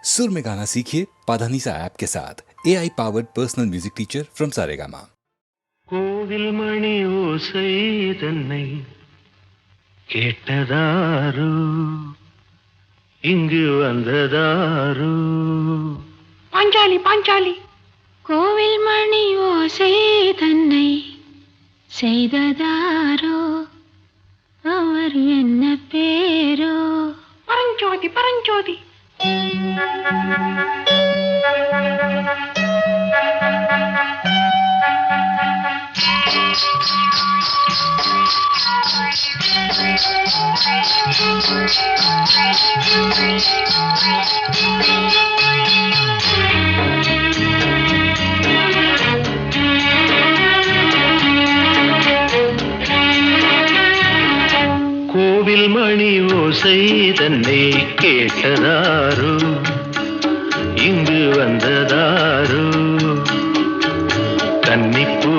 सुर में गाना सीखिए पाधानीसा ऐप के साथ AI powered personal music teacher from Saregama. கோவில் மணி ஓசை தன்னை கேட்டதாரு இங்கு வந்ததாரு பாஞ்சாலி பாஞ்சாலி கோவில் மணி ஓசை தன்னை செய்ததாரோ அவர் என்ன பேரோ பரஞ்சோதி பரஞ்சோதி கோவில் மணி ஓசை தன்னை கேட்டதாரு இங்கு வந்ததாரு கன்னிப்பூ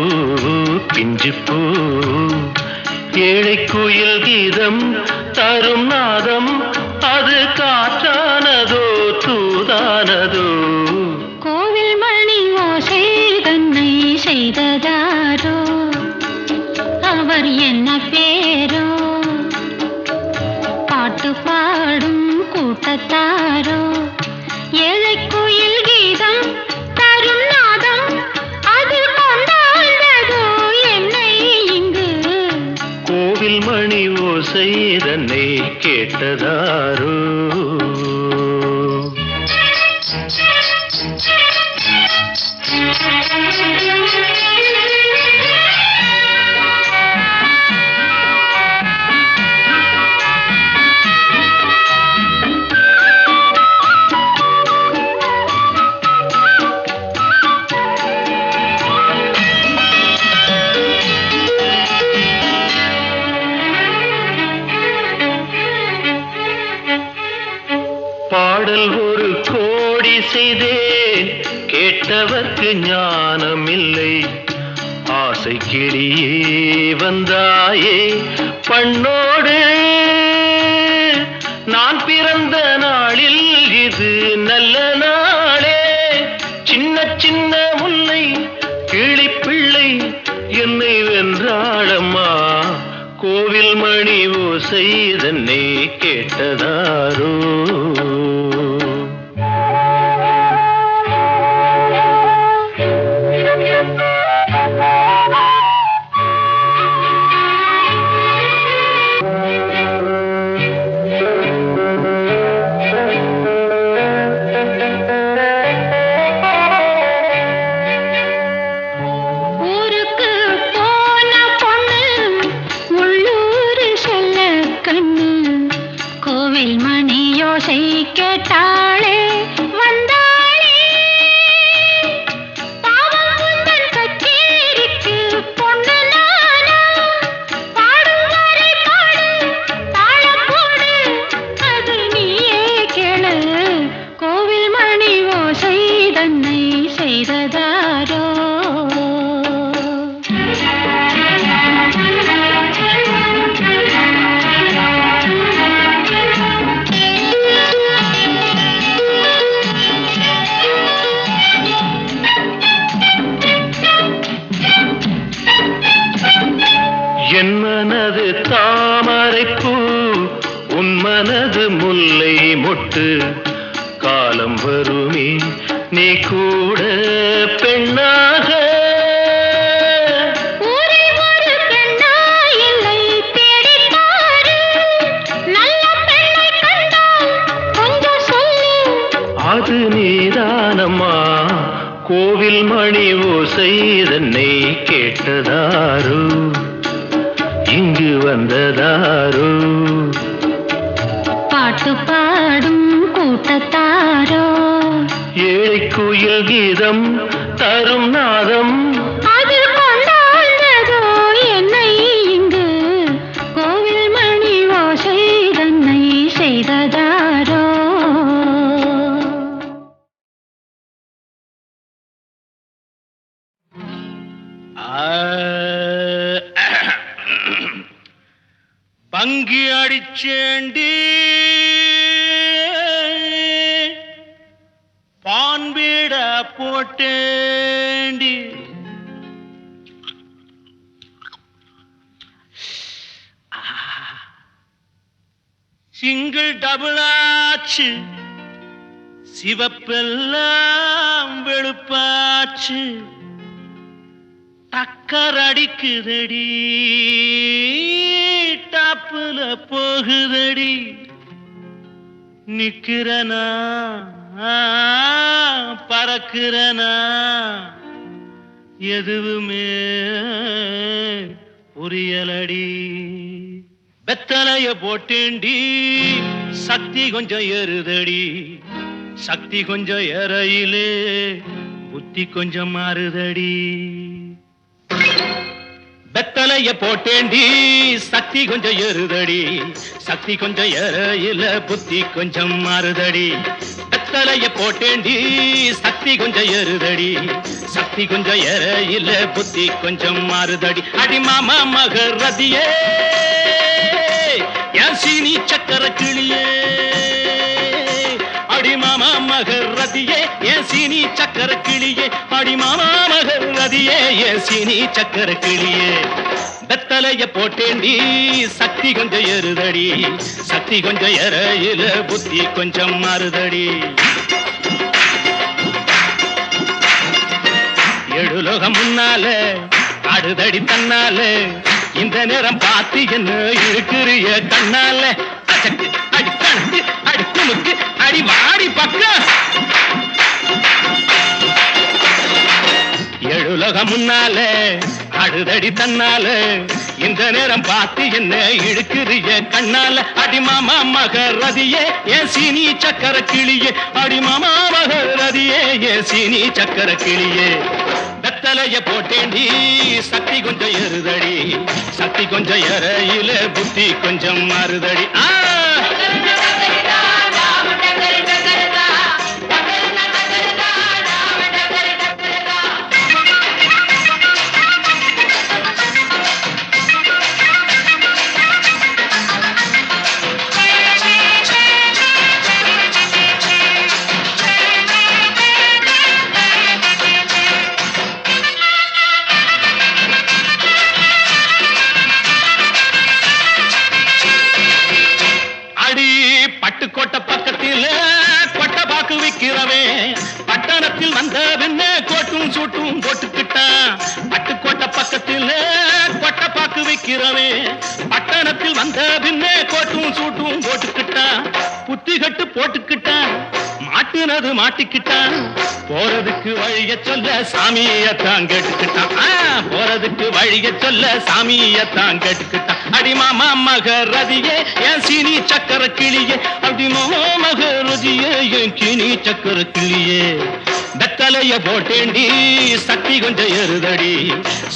பிஞ்சுப்பூ ஏழை குயில் கீதம் தரும் நாதம் அது காற்றானதோ தூதானதோ கோவில் மணி ஓசை தன்னை செய்ததாரோ அவர் என்ன பேரோ பாட்டு பாடும் கூட்டத்தாரோ ஏழை குயில் கீதம் தரும் நாதம் அது கொண்டாண்டதோ என்னை இங்கு கோவில் மணி ஓசை தன்னை கேட்டதாரோ பாடல் ஒரு கோடி செய்தேன் கேட்டவர்க்கு ஞானம் இல்லை ஆசை கிளியே வந்தாயே பண்ணோடு நான் பிறந்த நாளில் இது நல்ல நாளே சின்ன சின்ன முல்லை கிளிப்பிள்ளை என்னை வென்றாளம்மா கோவில் மணி ஓசை தன்னை கேட்டதாரோ ஊருக்கு போன பொண்ணு உள்ளூர் செல்ல கண்ணு கோவில் மணி யோசை கேட்டாளே வந்தாளே பாவம் உந்தன் கச்சேரிக்கு பொண்ணு நானா பாடும் வரை பாடு தாளம் போடு அது நீயே கேளு கோவில் மணி ஓசை தன்னை செய்ததாரோ என் மனது தாமரைப்பூ உன் மனது முல்லை மொட்டு காலம் வருமே நீ கூட பெண்ணாக ஊரை ஒரு பெண்ணா இல்லை தேடிப் பாரு நல்ல பெண்ணை கண்டால் கொஞ்சம் சொல்லு அது நீதானம்மா கோவில் மணி ஓசை தன்னை கேட்டதாரு இங்கு வந்ததாரு பாட்டு பாடும் கூட்டத்தாரோ ஏழை குயில் கீதம் தரும் நாதம் அது கொண்டாண்டதோ என்னை இங்கு கோவில் மணி ஓசை தன்னை செய்ததாரோ பங்கி அடிச்சேண்டி போட்டேண்டி. சிங்கிள் டபுள் ஆச்சு, சிவப்பெல்லாம் வெளுப்பாச்சு, டக்கர் அடிக்குதடி, டாப்புல போகுதடி. நிக்கிறனா பறக்கிறனா எதுவுமே புரியலடி. வெத்தலைய போட்டேண்டி, சக்தி கொஞ்சம் ஏறுதடி. சக்தி கொஞ்சம் ஏறையிலே புத்தி கொஞ்சம் மாறுதடி. வெத்தலைய போட்டேண்டி, சக்தி கொஞ்சம் ஏறுதடி. சக்தி கொஞ்சம் ஏறையில புத்தி கொஞ்சம் மாறுதடி. வெத்தலைய போட்டேண்டி, சக்தி கொஞ்சம் ஏறுதடி. சக்தி கொஞ்சம் ஏறையில புத்தி கொஞ்சம் மாறுதடி. அடி மாமா மகரதியே, என் சீனி சக்கர கிளியே. அடி மாமா மகரதியே, என் சீனி சக்கர கிளியே. அடி மாமா மகரதியே, என் சீனி சக்கர கிளியே. வெத்தலைய போட்டேண்டி, சக்தி கொஞ்சம் ஏறுதடி. சக்தி கொஞ்சம் ஏறையில புத்தி கொஞ்சம் மாறுதடி. எழுலோகம் முன்னால ஆடுதடி தன்னால, இந்த நேரம் பார்த்து என்ன இருக்கிறிய கண்ணால. அச்சக்கு அடி கணக்கு அடி குமுக்கு அடி வாடி பக்கம். எழுலோகம் முன்னால ஆடுதடி தன்னால, இந்த நேரம் பார்த்து என்ன இழுக்கிறிய கண்ணால. அடி மாமா மகரதியே, என் சீனி சக்கர கிளியே. அடி மாமா மகரதியே, என் சீனி சக்கர கிளியே. வெத்தலைய போட்டேண்டி, சக்தி கொஞ்சம் ஏறுதடி. சக்தி கொஞ்சம் ஏறையில புத்தி கொஞ்சம் மாறுதடி. பட்டுக்கோட்டை பக்கத்தில் கொட்டை பாக்கு விக்கிறவே, பட்டணத்தில் வந்த பின்ன கோட்டும் சூட்டும் போட்டுக்கிட்டான். பட்டுக்கோட்டை பக்கத்தில் கொட்டை பாக்கு விக்கிறவே, பட்டணத்தில் வந்த பின்ன கோட்டும் சூட்டும் போட்டுக்கிட்டான். புத்தி கட்டு போட்டுக்கிட்டான், மாட்டுனது மாட்டிக்கிட்டான். போறதுக்கு வழிய சொல்ல சாமியத்தான் கேட்டுக்கிட்டான். போறதுக்கு வழிய சொல்ல சாமியத்தான் கேட்டுக்கிட்டான். அடி மாமா மகரதியே, என் சீனி சக்கர கிளியே. அடி மாமா மகரதியே, என் சீனி சக்கர கிளியே. வெத்தலைய போட்டேண்டி, சக்தி கொஞ்சம் ஏறுதடி.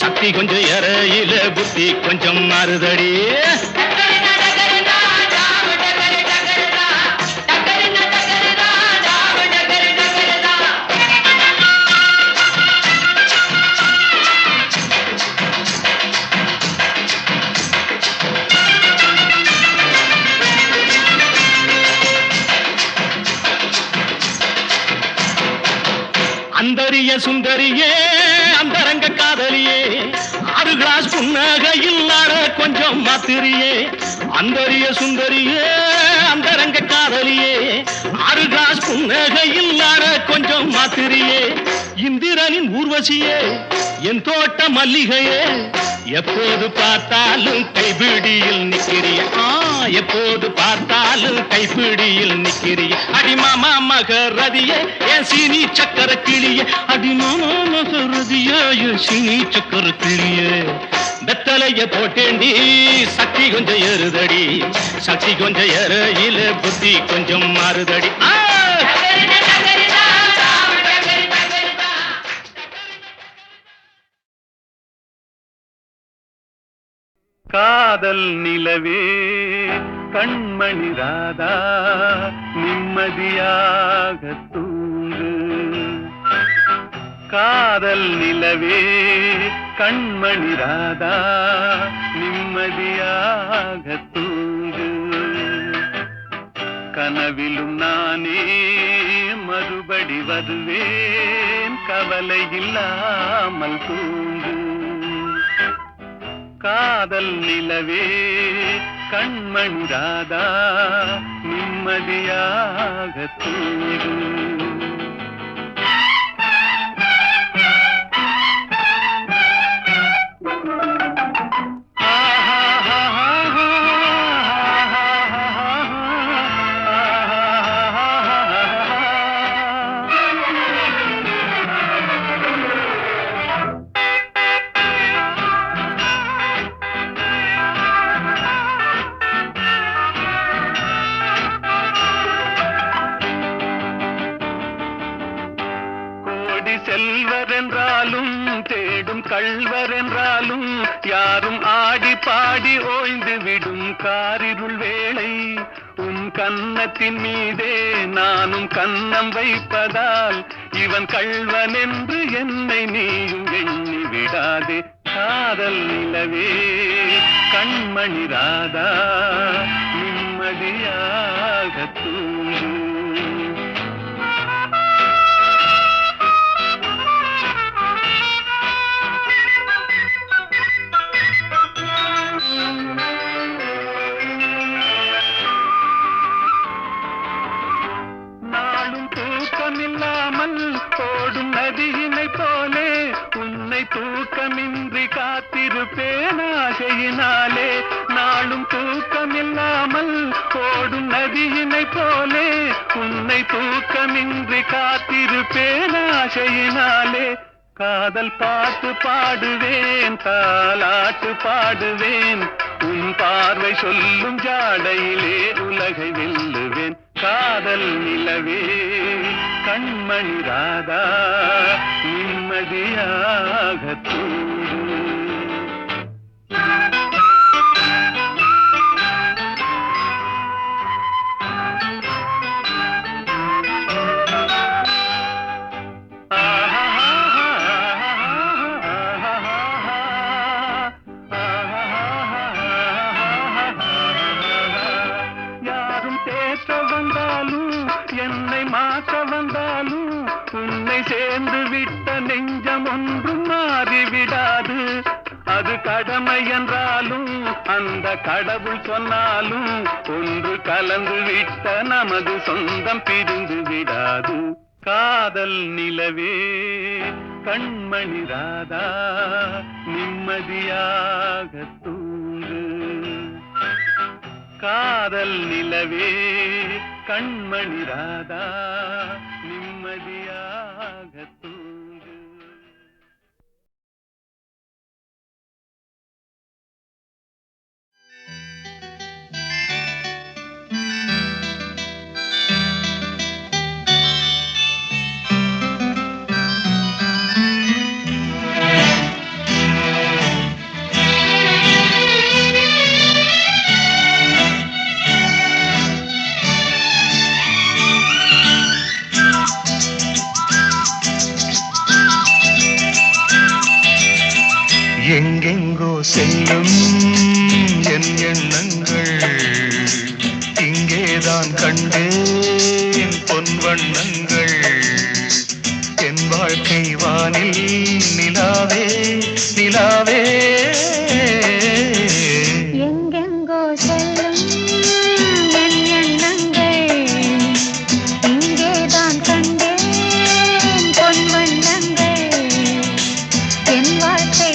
சக்தி கொஞ்சம் ஏறையில புத்தி கொஞ்சம் மாறுதடி. அந்தரிய சுந்தரியே, அந்தரங்க காதலியே. 6 கிளாஸ் புன்னகையில் ஆட கொஞ்சம் மாத்திரியே. அந்தரிய சுந்தரியே, அந்தரங்க காதலியே. 6 கிளாஸ் புன்னகையில் ஆட கொஞ்சம் மாத்திரியே. இந்திரனின் ஊர்வசியே, என் தோட்ட மல்லிகையே. எப்போது பார்த்தாலும் கைபிடியில் நிக்கிறிய. எப்போது பார்த்தாலும் கைப்பிடியில் நிக்கிறிய. அடி மாமா மகரதியே, என் சீனி சக்கர கிளியே. அடி மாமா மகரதியே, என் சீனி சக்கர கிளியே. வெத்தலைய போட்டேண்டி, சக்தி கொஞ்சம் ஏறுதடி. சக்தி கொஞ்சம் ஏறையில புத்தி கொஞ்சம் மாறுதடி. காதல் நிலவே, கண்மணி ராதா, நிம்மதியாக தூங்கு. காதல் நிலவே, கண்மணி ராதா, நிம்மதியாக தூங்கு. கனவிலும் நானே மறுபடியும் மறுபடி வருவேன் கவலை இல்லாமல் தூங்கு காதல் நிலவே கண்மணி ராதா நிம்மதியாக தூங்கு செல்வர் என்றாலும் தேடும் கள்வர் என்றாலும் யாரும் ஆடி பாடி ஓய்ந்து விடும் காரிருள் வேளை உன் கன்னத்தின் மீதே நானும் கன்னம் வைப்பதால் இவன் கள்வன் என்று என்னை நீயும் எண்ணி விடாதே காதல் நிலவே கண்மணி ராதா நிம்மதியாக தூங்கு தூக்கமில்லாமல் ஓடும் நதியினை போலே உன்னை தூக்கமின்றி காத்திருப்பேன் ஆசையினாலே நாளும் தூக்கமில்லாமல் ஓடும் நதியினை போலே உன்னை தூக்கமின்றி காத்திருப்பேன் ஆசையினாலே காதல் பாட்டு பாடுவேன் தாலாட்டு பாடுவேன் உன் பார்வை சொல்லும் ஜாடையிலே உலகை வெல்லுவேன் காதல் நிலவே கண்மணி ராதா நிம்மதியாக தூங்கு என்னை மாற்ற வந்தாலும் உன்னை சேர்ந்து விட்ட நெஞ்சம் ஒன்றும் மாறிவிடாது அது கடமை என்றாலும் அந்த கடவுள் சொன்னாலும் ஒன்று கலந்து விட்ட நமது சொந்தம் பிரிந்து விடாது காதல் நிலவே கண்மணி ராதா நிம்மதியாக தூங்கு காதல் நிலவே கண்மணி ராதா நிம்மதியாக தூங்கு எங்கெங்கோ செல்லும் என் எண்ணங்கள் இங்கேதான் கண்டேன் பொன் வண்ணங்கள் என் வாழ்க்கை வானில் நிலாவே நிலாவே எங்கெங்கோ செல்லும் என் எண்ணங்கள் இங்கேதான் கண்டேன் பொன் வண்ணங்கள் என் வாழ்க்கை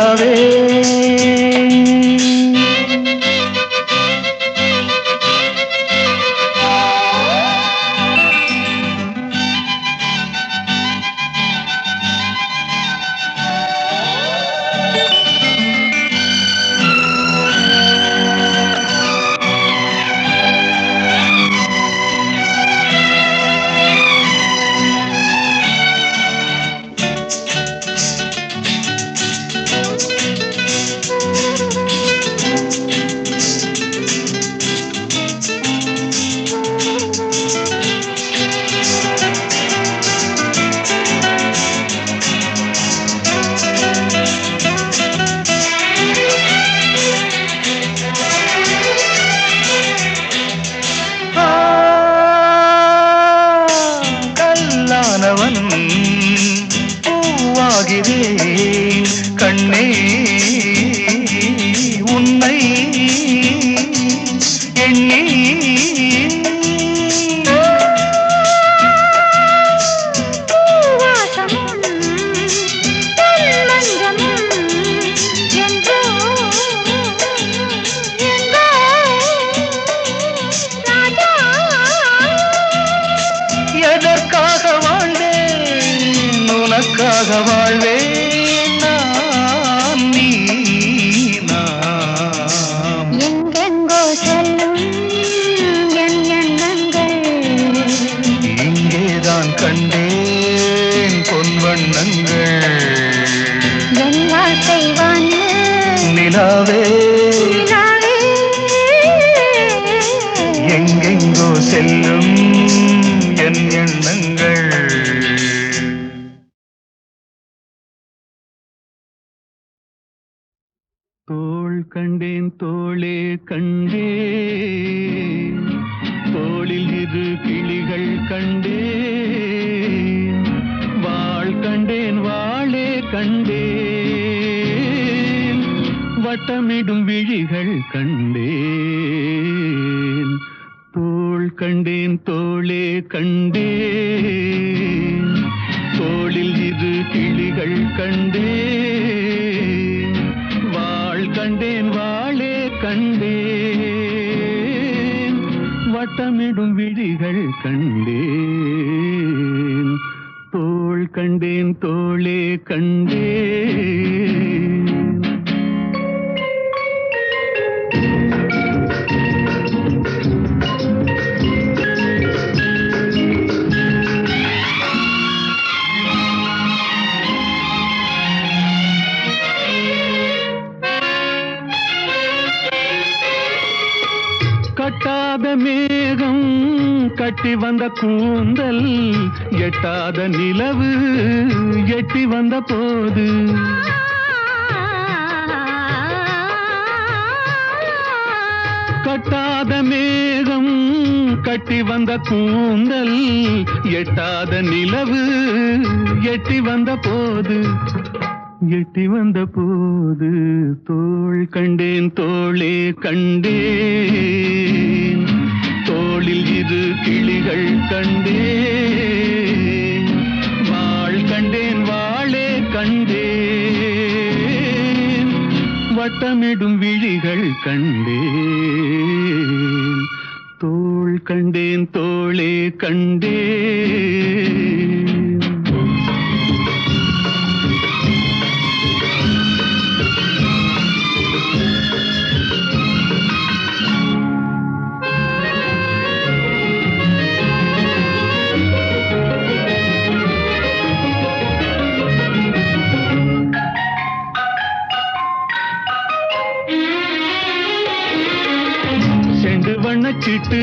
நிலாவே கல்லானவன் பூவாகிறேன் கண்ணே உன்னை எண்ணி பூவாசமும் மஞ்சமும் என்றோ எங்கோ ராஜா எதற்காக வாழ்ந்தேன் உனக்காக வாழ்வேன் நான் நீ நாம் எங்கெங்கோ செல்லும் என் எண்ணங்கள் இங்கேதான் கண்டேன் பொன்வண்ணங்கள் என் வாழ்க்கை வான்னு நிலாவே நிலாவே. எங்கெங்கோ செல்லும் என் எண்ணங்கள் தோள் கண்டேன் தோளே கண்டேன் தோளில் இரு கிளிகள் கண்டேன் வாள் கண்டேன் வாளே கண்டேன் வட்டமிடும் விழிகள் கண்டேன் தோள் கண்டேன் தோளே கண்டேன் தோளில் இரு கிளிகள் கண்டேன் வாள் கண்டேன் வாளே கண்டேன் வட்டமிடும் விழிகள் கண்டேன் தோள் கண்டேன் தோளே கண்டேன் கட்டாத மேகம் கட்டி வந்த கூந்தல் எட்டாத நிலவு எட்டி வந்த போது கட்டாத மேகம் கட்டி வந்த கூந்தல் எட்டாத நிலவு எட்டி வந்த போது எட்டி வந்த போது தோள் கண்டேன் தோளே கண்டேன் தோளில் இரு கிளிகள் கண்டேன் வாள் கண்டேன் வாளே கண்டேன் வட்டமிடும் விழிகள் கண்டேன் தோள் கண்டேன் தோளே கண்டேன் வண்ணச்சிட்டு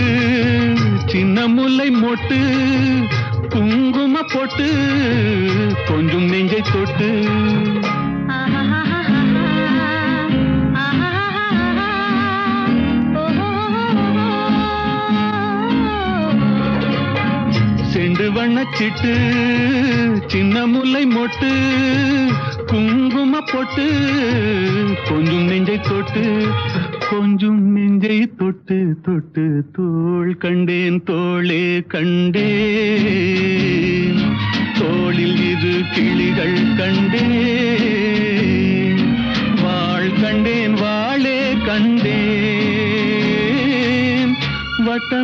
சின்ன முல்லை மொட்டு குங்கும போட்டு கொஞ்சம் நெஞ்சை தொட்டு செண்டு வண்ணச்சிட்டு சின்ன முல்லை மொட்டு குங்கும போட்டு கொஞ்சம் நெஞ்சை தொட்டு கொஞ்சம் நெஞ்சை தொட்டு தொட்டு தோள் கண்டேன் தோளே கண்டேன் தோளில் இரு கிளிகள் கண்டேன்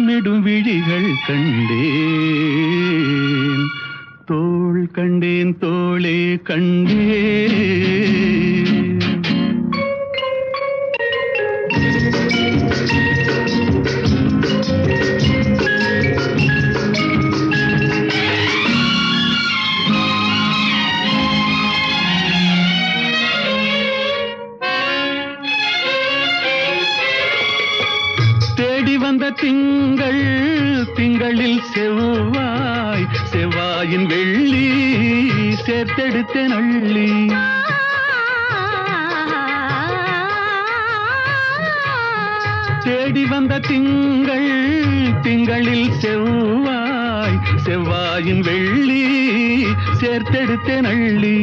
வட்டமிடும் விழிகள் கண்டேன், தோள் கண்டேன், தோளே கண்டேன். தேடி வந்த திங்கள், திங்களில் செவ்வாய், செவ்வாயின் வெள்ளி சேர்த்தெடுத்தேன் அள்ளி. தேடி வந்த திங்கள், திங்களில் செவ்வாய், செவ்வாயின் வெள்ளி சேர்த்தெடுத்தேன் அள்ளி,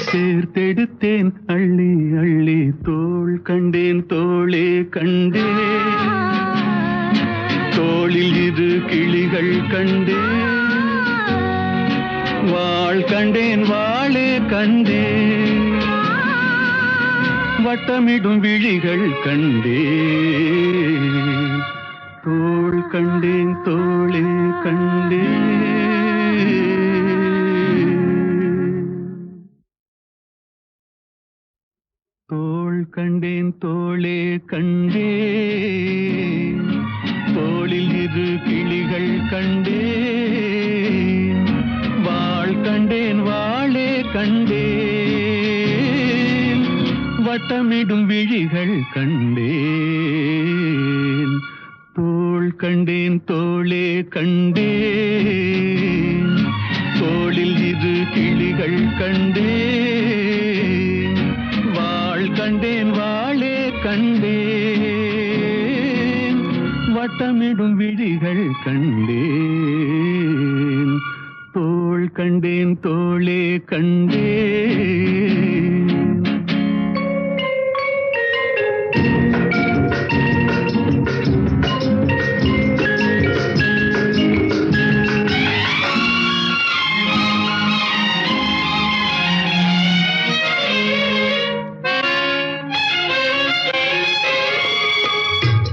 சேர்த்தெடுத்தேன் அள்ளி அள்ளி. தோள் கண்டேன், தோளே கண்டேன், தோளில் இரு கிளிகள் கண்டேன், வாள் கண்டேன், வாளே கண்டேன், வட்டமிடும் விழிகள் கண்டேன், தோள் கண்டேன், தோளே கண்டேன். தோள் கண்டேன், தோளே கண்டேன், தோளில் இரு கிளிகள் கண்டேன், வாள் கண்டேன், வாளே கண்டேன், வட்டமிடும் விழிகள் கண்டேன், தோள் கண்டேன், தோளே கண்டேன், தோளில் இரு கிளிகள் கண்டேன், வாள் கண்டேன், வாளே கண்டேன், வட்டமிடும் விழிகள் கண்டேன், தோள் கண்டேன், தோளே கண்டேன்.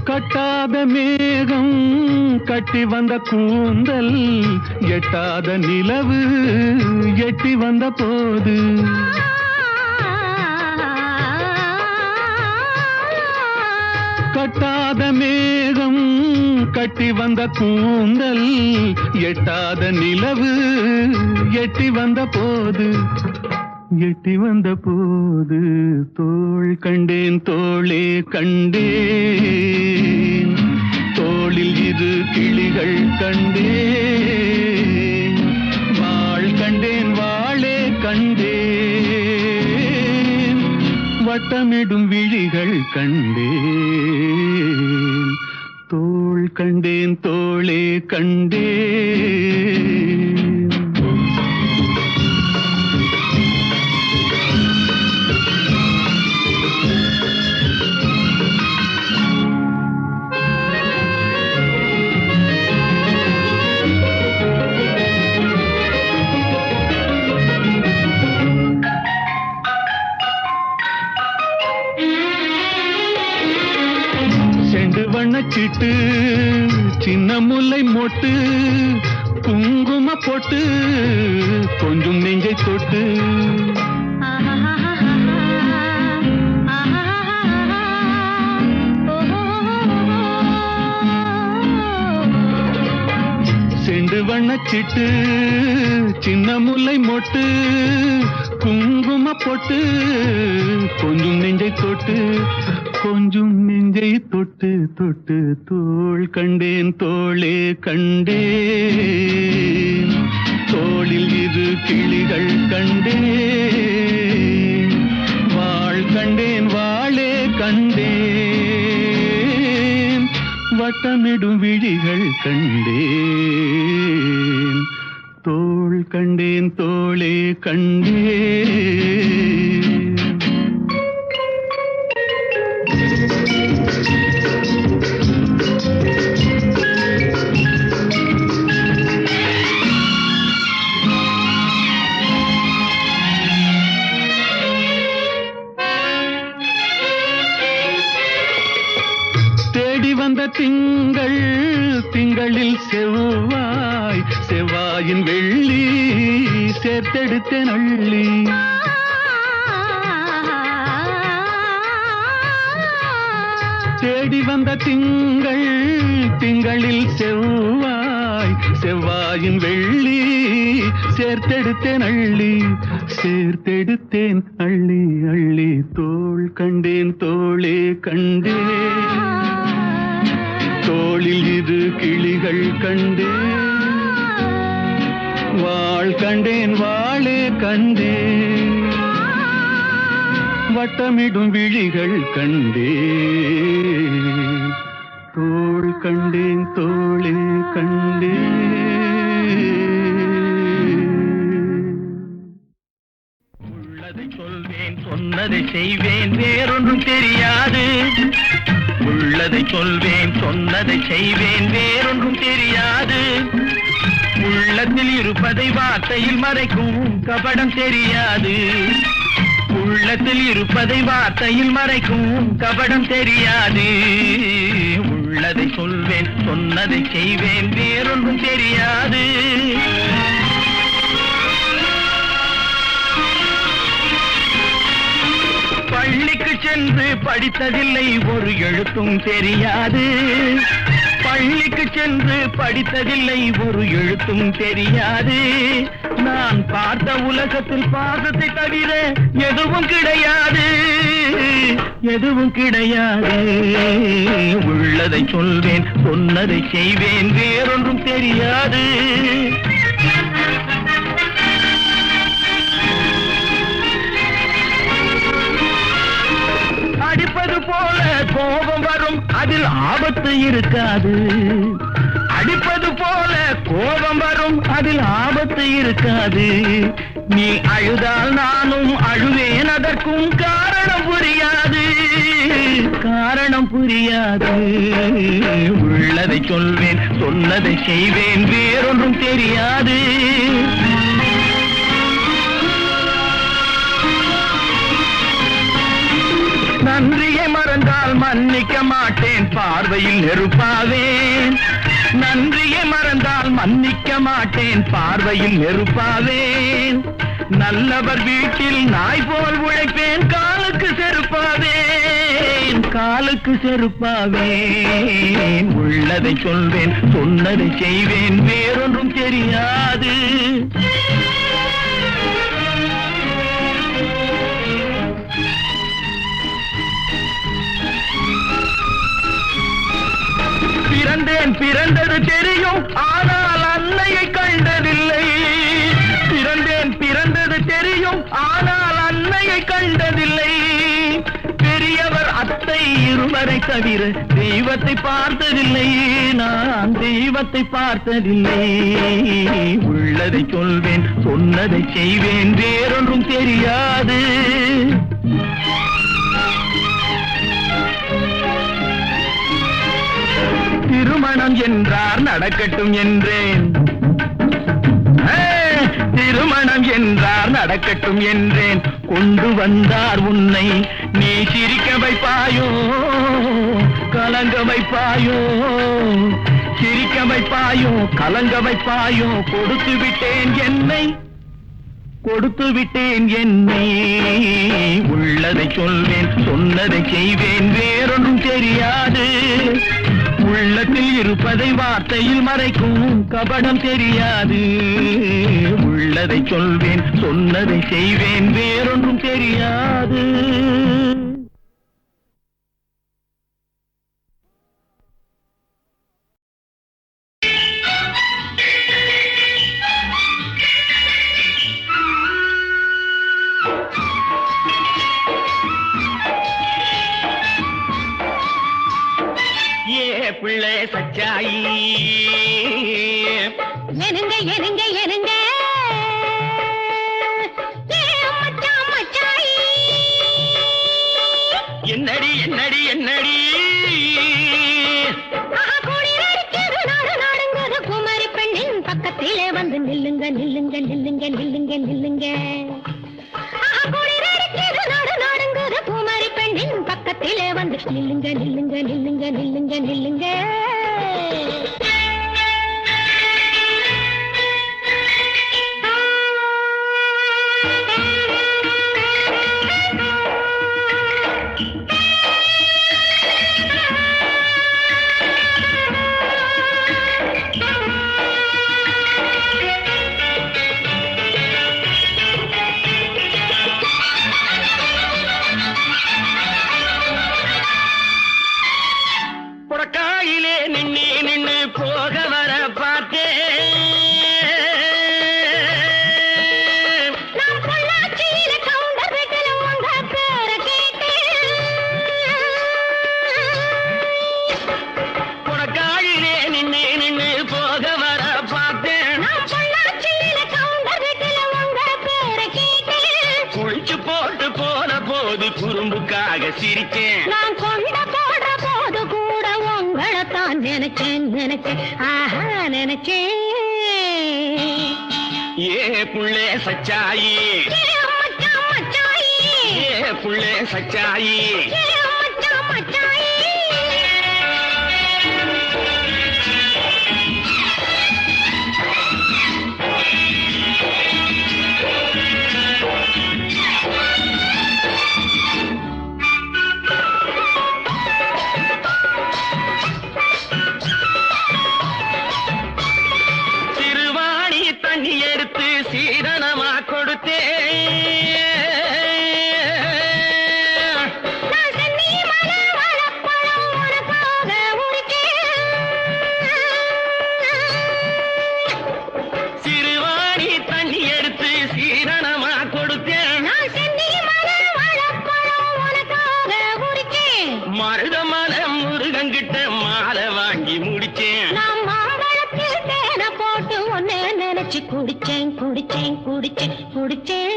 கட்டாத மேகம் கட்டி வந்த கூந்தல், எட்டாத நிலவு எட்டி வந்த போது, கட்டாத மேகம் கட்டி வந்த கூந்தல், எட்டாத நிலவு எட்டி வந்த போது, எட்டி வந்த போது, தோள் கண்டேன், தோளே கண்டேன், தோளில் இரு கிளிகள் கண்டேன், வாள் கண்டேன், வாளே கண்டேன், வட்டமிடும் விழிகள் கண்டேன், தோள் கண்டேன், தோளே கண்டேன். வண்ணச்சிட்டு, சின்ன முல்லை மொட்டு, குங்கும பொட்டு, கொஞ்சம் நெஞ்சை தொட்டு, செண்டு வண்ணச்சிட்டு, சின்ன முல்லை மொட்டு, குங்கும பொட்டு, கொஞ்சம் நெஞ்சை தொட்டு, கொஞ்சம் நெஞ்சை தொட்டு தொட்டு, தோள் கண்டேன், தோளே கண்டேன், தோளில் இரு கிளிகள் கண்டேன், வாள் கண்டேன், வாளே கண்டேன், வட்டமிடும் விழிகள் கண்டேன், தோள் கண்டேன், தோளே கண்டேன். தேடி வந்த திங்கள், திங்களில் செவ்வாய், செவ்வாயின் வெள்ளி சேர்த்தெடுத்தேன் அள்ளி. தேடி வந்த திங்கள், திங்களில் செவ்வாய், செவ்வாயின் வெள்ளி சேர்த்தெடுத்தேன் அள்ளி, சேர்த்தெடுத்தேன் அள்ளி அள்ளி. தோள் கண்டேன் தோளே கண்டேன், தோளில் இரு கிளிகள் கண்டேன், வாள் கண்டேன் வாளே கண்டேன், வட்டமிடும் விழிகள் கண்டேன், தோள் கண்டேன் தோளே கண்டேன். உள்ளதை சொல்வேன் சொன்னதை செய்வேன் வேறொன்றும் தெரியாது. உள்ளதை சொல்வேன் சொன்னதை செய்வேன் வேறொன்றும் தெரியாது. உள்ளத்தில் இருப்பதை வார்த்தையில் மறைக்கும் கபடம் தெரியாது. உள்ளத்தில் இருப்பதை வார்த்தையில் மறைக்கும் கபடம் தெரியாது. உள்ளதை சொல்வேன் சொன்னதை செய்வேன் வேறொன்றும் தெரியாது. பள்ளிக்கு சென்று படித்ததில்லை ஒரு எழுத்தும் தெரியாது. பள்ளிக்கு சென்று படித்ததில்லை ஒரு எழுத்தும் தெரியாது. நான் பார்த்த உலகத்தில் பாசத்தை தவிர எதுவும் கிடையாது, எதுவும் கிடையாது. உள்ளதை சொல்வேன் சொன்னதை செய்வேன் வேறொன்றும் தெரியாது. அடிப்பது போல கோபம் வரும், அதில் ஆபத்து இருக்காது. அடிப்பது போல கோபம் வரும், அதில் ஆபத்து இருக்காது. நீ அழுதால் நானும் அழுவேன், அதற்கும் காரணம் புரியாது, காரணம் புரியாது. உள்ளதை சொல்வேன் சொன்னதை செய்வேன் வேறொன்றும் தெரியாது. நன்றியை மறந்தால் மன்னிக்க மாட்டேன், பார்வையில் நெருப்பாவேன். நன்றியை மறந்தால் மன்னிக்க மாட்டேன், பார்வையில் நெருப்பாவேன். நல்லவர் வீட்டில் நாய் போல் உழைப்பேன், காலுக்கு செருப்பாவேன், காலுக்கு செருப்பாவேன். உள்ளதை சொல்வேன் சொன்னதை செய்வேன் வேறொன்றும் தெரியாது. பிறந்தேன் பிறந்தது தெரியும், ஆனால் அன்னையை கண்டதில்லை. பிறந்தேன் பிறந்தது தெரியும், ஆனால் அன்னையை கண்டதில்லை. பெரியவர் அத்தை இருவரை தவிர தெய்வத்தை பார்த்ததில்லை, நான் தெய்வத்தை பார்த்ததில்லை. உள்ளதை சொல்வேன் சொன்னதை செய்வேன் வேறொன்றும் தெரியாது. திருமணம் என்றார் நடக்கட்டும் என்றேன், திருமணம் என்றார் நடக்கட்டும் என்றேன். கொண்டு வந்தார் உன்னை, நீ சிரிக்க வைப்பாயோ கலங்க வைப்பாயோ, சிரிக்க வைப்பாயோ கலங்க வைப்பாயோ. கொடுத்து விட்டேன் என்னை, கொடுத்து விட்டேன் என்னை. உள்ளதை சொல்வேன் சொன்னதை செய்வேன் வேறொன்றும் தெரியாது. உள்ளத்தில் இருப்பதை வார்த்தையில் மறைக்கும் கபடம் தெரியாது. உள்ளதை சொல்வேன் சொன்னதை செய்வேன் வேறொன்றும் தெரியாது. பிள்ளை சச்சாயி எனுங்க எனுங்க எனுங்க மச்சான் மச்சாயி. என்னடி என்னடி என்னடி குளிரடிக்கிறது நாடு நாடுங்கிறது குமரி பெண்ணின் பக்கத்திலே வந்து நில்லுங்க நில்லுங்க நில்லுங்க நில்லுங்க நில்லுங்க. குளிரடிக்கிறது நாடு நாடுங்கிறது குமரி பெண்ணின் பக்கத்திலே வந்து நில்லுங்க நில்லுங்க நில்லுங்க நில்லுங்க நில்லுங்க. சிரிச்சேன். நான் கொண்ட போடுற போது கூட உங்களைத்தான் நினைச்சேன் நினைச்சேன் ஆஹா நினைச்சேன். ஏ புள்ளே சச்சாயி, ஏ மச்சான் மச்சாயி, ஏ புள்ளே சச்சாயி, ஏ மச்சான் மச்சாயி. சீதனமா கொடுத்தேன். சிறுவாணி தண்ணி எடுத்து சீதனமா கொடுத்தேன். மருதமான முருகங்கிட்ட மாலை வாங்கி முடிச்சேன். போட்டு ஒன்னே நினைச்சு குடிச்சேன் குடிச்சேன் குடிச்சேன் குடிச்சேன்.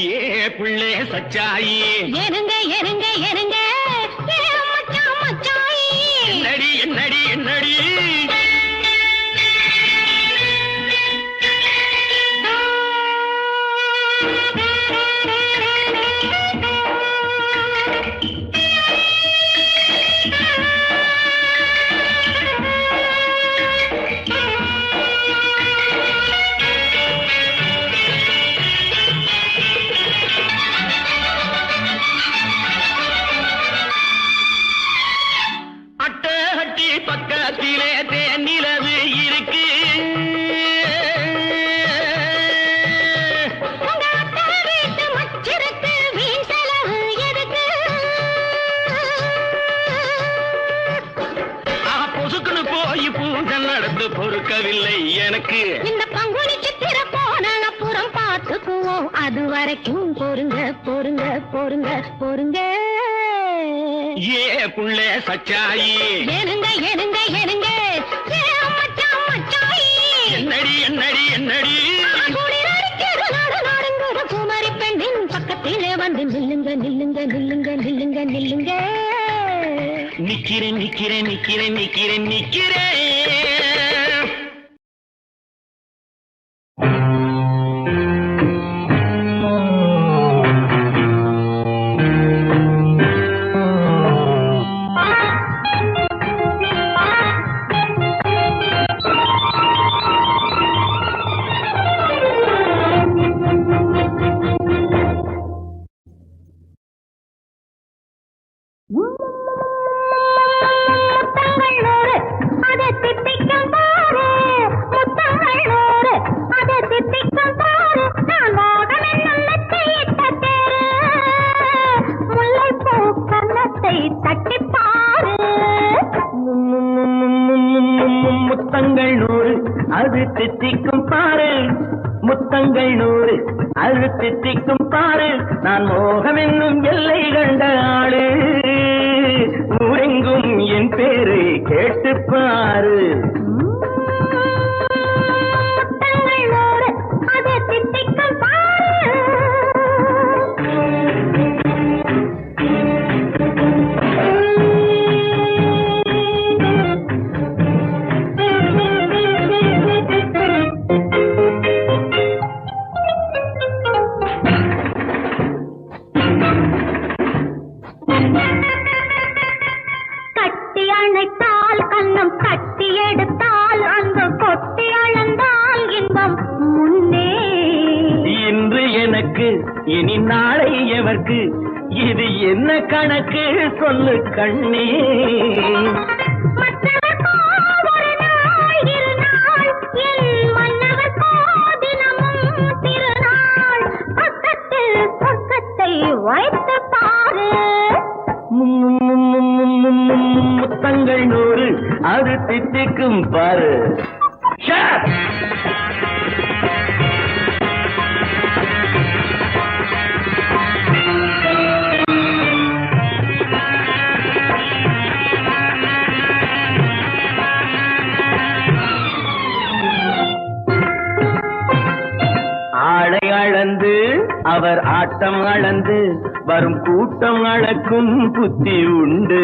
ஏ புள்ளே சச்சாயி, எனங்க எனங்க எனங்க ஏ மச்சான் மச்சாயி. என்னடி என்னடி என்னடி பக்கத்திலே தேனிலவு இருக்கு. வீட்டு மச்சிருக்கு வீண் செலவு எதுக்கு? பொசுக்குன்னு போய் பூஜல் நடந்து பொறுக்கவில்லை எனக்கு. இந்த பங்குனி சித்திர போன அப்புறம் பார்த்துக்குவோம். அது வரைக்கும் பொறுங்க பொறுங்க பொறுங்க பொறுங்க. ஏ புள்ளே சச்சாயி, எனங்க எனங்க எனங்க ஏ மச்சான் மச்சாயி. என்னடி என்னடி என்னடி குமரி பெண்ணின் பக்கத்திலே வந்து நில்லுங்க நில்லுங்க நில்லுங்க நில்லுங்க நில்லுங்க. நிக்கிறேன் நிக்கிறேன் நிக்கிறேன் நிக்கிறேன் நிக்கிறேன். முத்தங்கள் 100 அது தித்திக்கும் பாரு. முத்தங்கள் 100 அது தித்திக்கும் பாரு. நான் மோகம் என்னும் எல்லை கண்ட ஆளு. ஊரெங்கும் என் பேரு கேட்டு பாரு. கட்டி அணைத்தால் கண்ணம் கட்டி எடுத்தால் அந்த கொட்டி அளந்தால் இன்பம் முன்னே. இன்று எனக்கு இனி நாளை எவர்க்கு இது என்ன கணக்கு சொல்லு கண்ணே. வைத்து பாரு. முத்தங்கள் 100 அது தித்திக்கும் பாரு. ஆளை அளந்து அவர் ஆட்டம் அளந்து வரும் கூட்டம் அளக்கும் புத்தி உண்டு.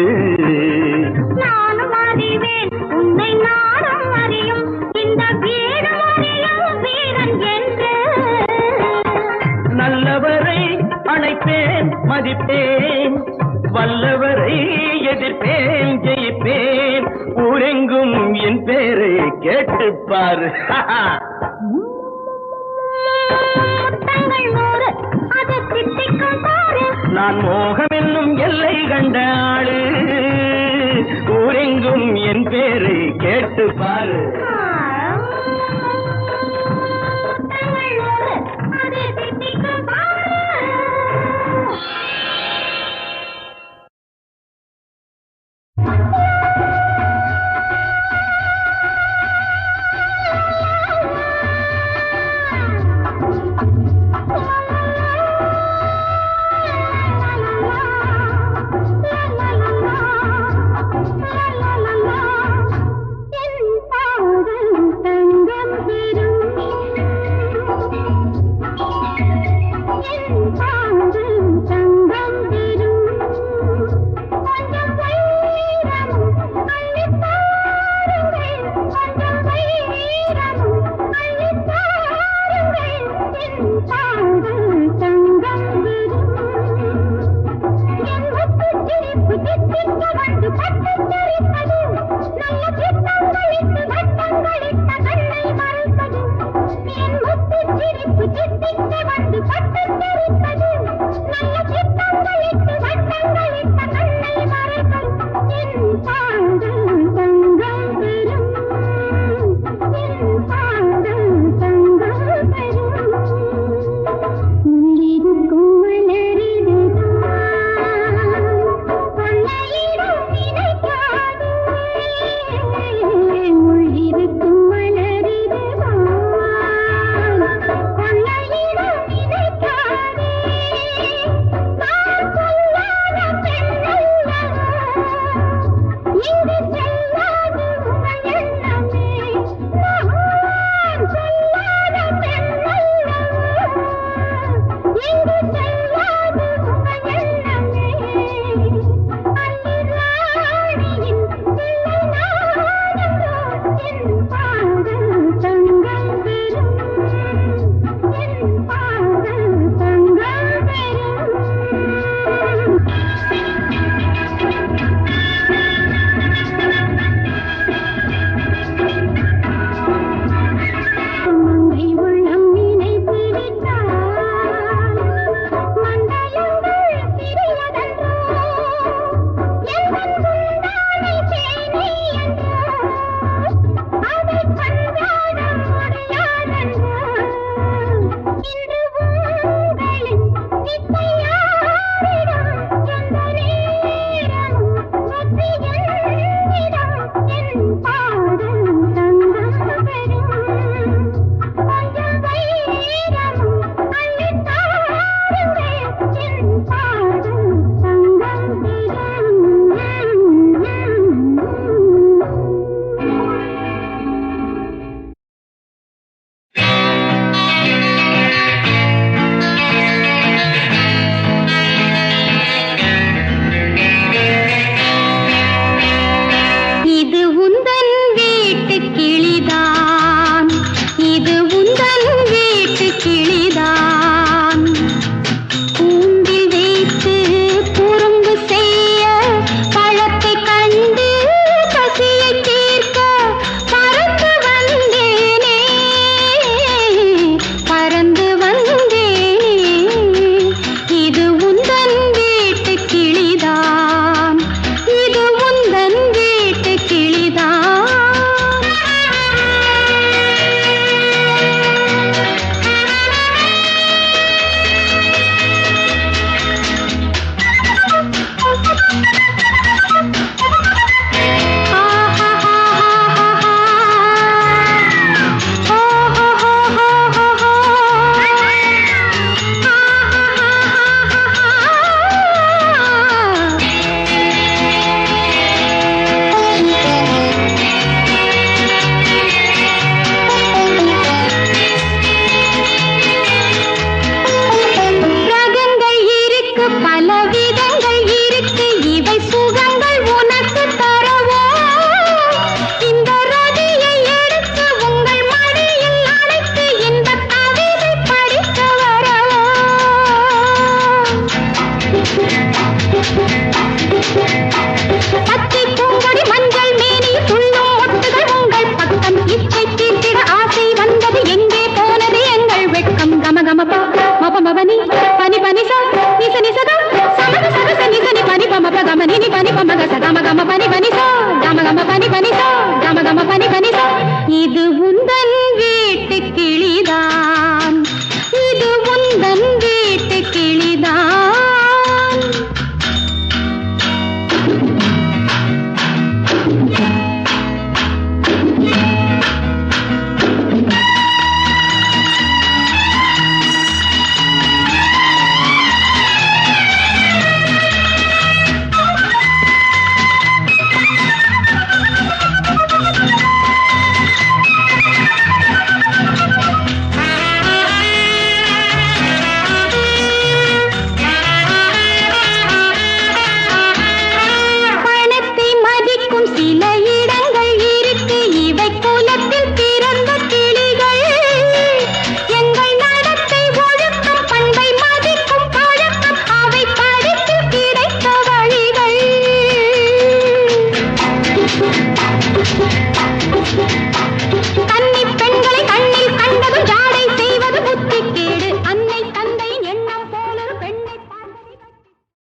நானும் அறிவேன் உன்னை நானும் அறியும் இந்த வீடும் அறியும் வீரன் என்று. நல்லவரை அழைப்பேன் மதிப்பேன், வல்லவரை எதிர்ப்பேன் ஜெயிப்பேன். ஊரெங்கும் என் பேரை கேட்டுப்பாரு. முத்தங்கள் 100 அது தித்திக்கும் பாரு. நான் மோகம் என்னும் எல்லை கண்ட ஆளு. ஊரெங்கும் என் பேரை கேட்டுப்பாரு.